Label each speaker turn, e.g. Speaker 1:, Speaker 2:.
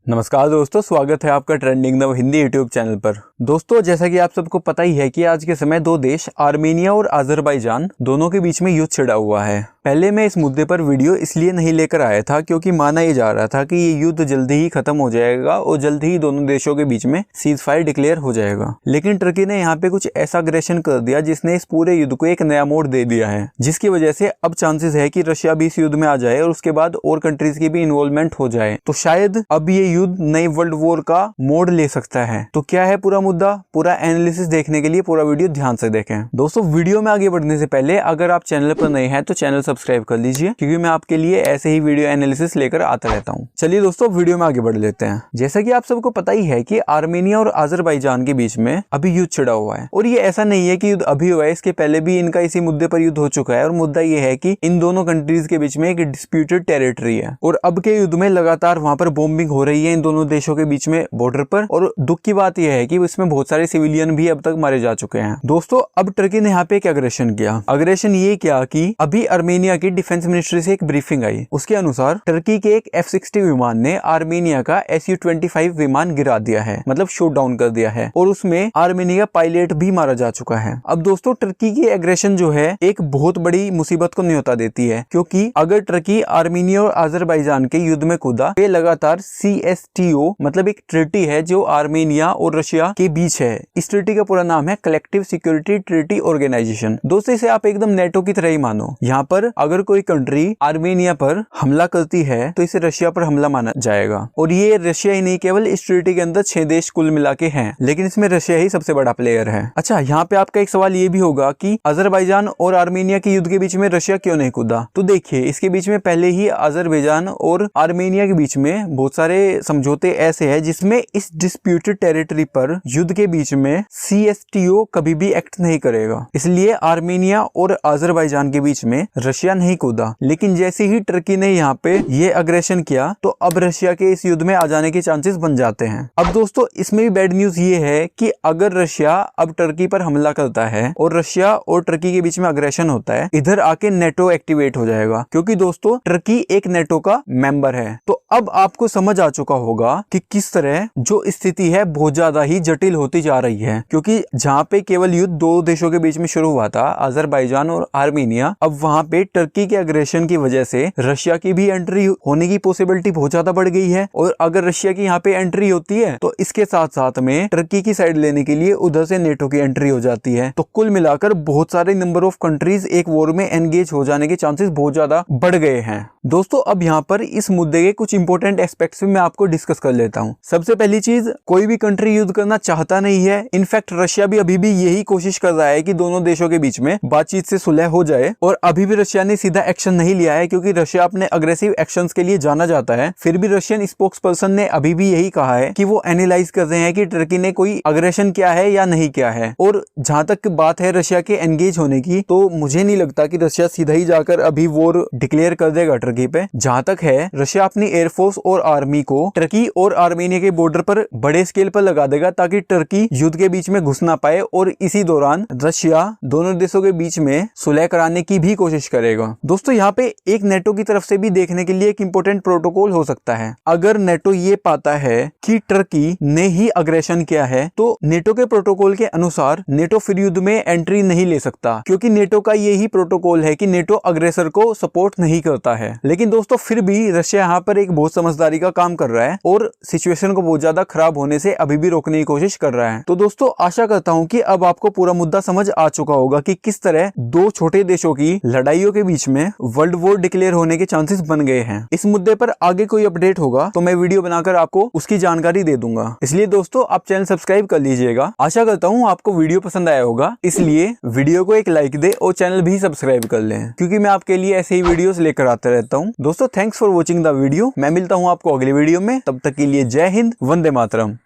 Speaker 1: नमस्कार दोस्तों, स्वागत है आपका trending the Hindi YouTube channel पर। दोस्तों, जैसा कि आप सबको पता ही है कि आज के समय दो देश आर्मेनिया और अजरबैजान दोनों के बीच में युद्ध छिड़ा हुआ है। पहले मैं इस मुद्दे पर वीडियो इसलिए नहीं लेकर आया था क्योंकि माना ये जा रहा था कि ये युद्ध जल्दी ही खत्म हो जाएगा और जल्द ही दोनों देशों के बीच में सीज फायर डिक्लेयर हो जाएगा। लेकिन टर्की ने यहाँ पे कुछ ऐसा अग्रेशन कर दिया जिसने इस पूरे युद्ध को एक नया मोड़ दे दिया है, जिसकी वजह से अब चांसेस है कि रशिया भी इस युद्ध में आ जाए और उसके बाद और कंट्रीज की भी इन्वॉल्वमेंट हो जाए। तो शायद अब ये युद्ध नई वर्ल्ड वॉर का मोड़ ले सकता है। तो क्या है पूरा मुद्दा, पूरा एनालिसिस देखने के लिए पूरा वीडियो ध्यान से देखें। दोस्तों, वीडियो में आगे बढ़ने से पहले अगर आप चैनल पर नए हैं तो चैनल सब्सक्राइब कर लीजिए, क्योंकि मैं आपके लिए ऐसे ही वीडियो एनालिसिस लेकर आता रहता हूँ। चलिए दोस्तों, वीडियो में आगे बढ़ लेते हैं। जैसा कि आप सबको पता ही है कि आर्मेनिया और अजरबैजान के बीच में अभी युद्ध छिड़ा हुआ है, और ये ऐसा नहीं है कि युद्ध अभी हुआ है, इसके पहले भी इनका इसी मुद्दे पर युद्ध हो चुका है। और मुद्दा ये है कि इन दोनों कंट्रीज के बीच में एक डिस्प्यूटेड टेरिटरी है, और अब के युद्ध में लगातार वहां पर बॉम्बिंग हो रही है इन दोनों देशों के बीच में बॉर्डर पर। और दुख की बात यह है कि इसमें बहुत सारे सिविलियन भी अब तक मारे जा चुके हैं। दोस्तों, अब टर्की ने यहाँ पे एक अग्रेशन किया। अग्रेशन ये किया कि अभी आर्मेनिया की डिफेंस मिनिस्ट्री से एक ब्रीफिंग आई। उसके अनुसार टर्की के एक F-60 विमान ने आर्मेनिया का Su-25 विमान गिरा दिया है, मतलब शूट डाउन कर दिया है, और उसमें आर्मेनिया पायलट भी मारा जा चुका है। अब दोस्तों, टर्की की एग्रेशन जो है एक बहुत बड़ी मुसीबत को न्योता देती है, क्योंकि अगर टर्की आर्मेनिया और अजरबैजान के युद्ध में कूदा, वे लगातार CSTO मतलब एक ट्रीटी है जो आर्मेनिया और रशिया के बीच है। इस ट्रीटी का पूरा नाम है कलेक्टिव सिक्योरिटी ट्रीटी ऑर्गेनाइजेशन। दोस्तों, इसे आप एकदम नेटो की तरह ही मानो। यहाँ पर अगर कोई कंट्री आर्मेनिया पर हमला करती है तो इसे रशिया पर हमला माना जाएगा। और ये रशिया ही नहीं, केवल इस ट्रीटी के अंदर 6 देश कुल मिला के हैं, लेकिन इसमें रशिया ही सबसे बड़ा प्लेयर है। अच्छा, यहाँ पे आपका एक सवाल ये भी होगा कि अजरबैजान और आर्मेनिया के युद्ध के बीच में रशिया क्यों नहीं कूदा। तो देखिए, इसके बीच में पहले ही अजरबैजान और आर्मेनिया के बीच में बहुत सारे समझौते ऐसे हैं जिसमें इस डिस्प्यूटेड टेरिटरी पर युद्ध के बीच में CSTO कभी भी एक्ट नहीं करेगा। इसलिए आर्मेनिया और अजरबैजान के बीच में रशिया नहीं कूदा। लेकिन जैसे ही टर्की ने यहाँ पे ये अग्रेशन किया तो अब रशिया के इस युद्ध में आ जाने के चांसेस बन जाते हैं। अब दोस्तों, इसमें भी बैड न्यूज ये है कि अगर रशिया अब टर्की पर हमला करता है और रशिया और टर्की के बीच में अग्रेशन होता है, इधर आके नेटो एक्टिवेट हो जाएगा, क्योंकि दोस्तों टर्की एक नेटो का मेंबर है। तो अब आपको समझ आ चुका होगा कि किस तरह जो स्थिति है बहुत ज्यादा ही जटिल होती जा रही है, क्योंकि जहाँ पे केवल युद्ध दो देशों के बीच में शुरू हुआ था, अजरबैजान और आर्मेनिया, अब वहाँ पे टर्की के अग्रेशन की वजह से रशिया की भी एंट्री होने की पॉसिबिलिटी बहुत ज्यादा बढ़ गई है। और अगर रशिया की यहाँ पे एंट्री होती है तो इसके साथ साथ में टर्की की साइड लेने के लिए उधर से नेटो की एंट्री हो जाती है। तो कुल मिलाकर बहुत सारे नंबर ऑफ कंट्रीज एक वॉर में एंगेज हो जाने के चांसेस बहुत ज्यादा बढ़ गए हैं। दोस्तों, अब यहाँ पर इस मुद्दे के कुछ इंपॉर्टेंट एस्पेक्ट्स में मैं आपको डिस्कस कर लेता हूँ। सबसे पहली चीज, कोई भी कंट्री युद्ध करना चाहता नहीं है। इनफैक्ट रशिया भी अभी भी यही कोशिश कर रहा है कि दोनों देशों के बीच में बातचीत से सुलह हो जाए, और अभी भी रशिया ने सीधा एक्शन नहीं लिया है, क्योंकि रशिया अपने अग्रेसिव एक्शंस के लिए जाना जाता है। फिर भी रशियन स्पोक्स पर्सन ने अभी भी यही कहा है कि वो एनालाइज कर रहे हैं कि टर्की ने कोई अग्रेशन किया है या नहीं किया है। और जहां तक बात है रशिया के एंगेज होने की, तो मुझे नहीं लगता कि रशिया सीधा ही जाकर अभी वॉर डिक्लेयर कर देगा टर्की पे। जहां तक है, रशिया अपनी एयरफोर्स और आर्मी को टर्की और आर्मेनिया के बॉर्डर पर बड़े स्केल पर लगा देगा, ताकि टर्की युद्ध के बीच में घुस ना पाए, और इसी दौरान रशिया दोनों देशों के बीच में सुलह कराने की भी कोशिश करेगा। दोस्तों, यहाँ पे एक नेटो की तरफ से भी देखने के लिए एक इंपॉर्टेंट प्रोटोकॉल हो सकता है। अगर नेटो ये पाता है कि टर्की ने ही अग्रेशन किया है, तो नेटो के प्रोटोकॉल के अनुसार नेटो फिर युद्ध में एंट्री नहीं ले सकता, क्योंकि नेटो का यही प्रोटोकॉल है कि नेटो अग्रेसर को सपोर्ट नहीं करता है। लेकिन दोस्तों, फिर भी रशिया यहाँ पर एक बहुत समझदारी का काम कर रहा है और सिचुएशन को बहुत ज्यादा खराब होने से अभी भी रोकने की कोशिश कर रहा है। तो दोस्तों, आशा करता हूँ कि अब आपको पूरा मुद्दा समझ आ चुका होगा कि किस तरह दो छोटे देशों की लड़ाइयों के बीच में वर्ल्ड वॉर डिक्लेयर होने के चांसेस बन गए हैं। इस मुद्दे पर आगे कोई अपडेट होगा तो मैं वीडियो बनाकर आपको उसकी जानकारी दे दूंगा। इसलिए दोस्तों, आप चैनल सब्सक्राइब कर लीजिएगा। आशा करता हूँ आपको वीडियो पसंद आया होगा, इसलिए वीडियो को एक लाइक दे और चैनल भी सब्सक्राइब कर लें, क्योंकि मैं आपके लिए ऐसे ही वीडियोस लेकर आता रहता हूँ। दोस्तों, thanks for watching the video. मैं मिलता हूँ आपको अगले वीडियो में। तब तक के लिए जय हिंद, वंदे मातरम।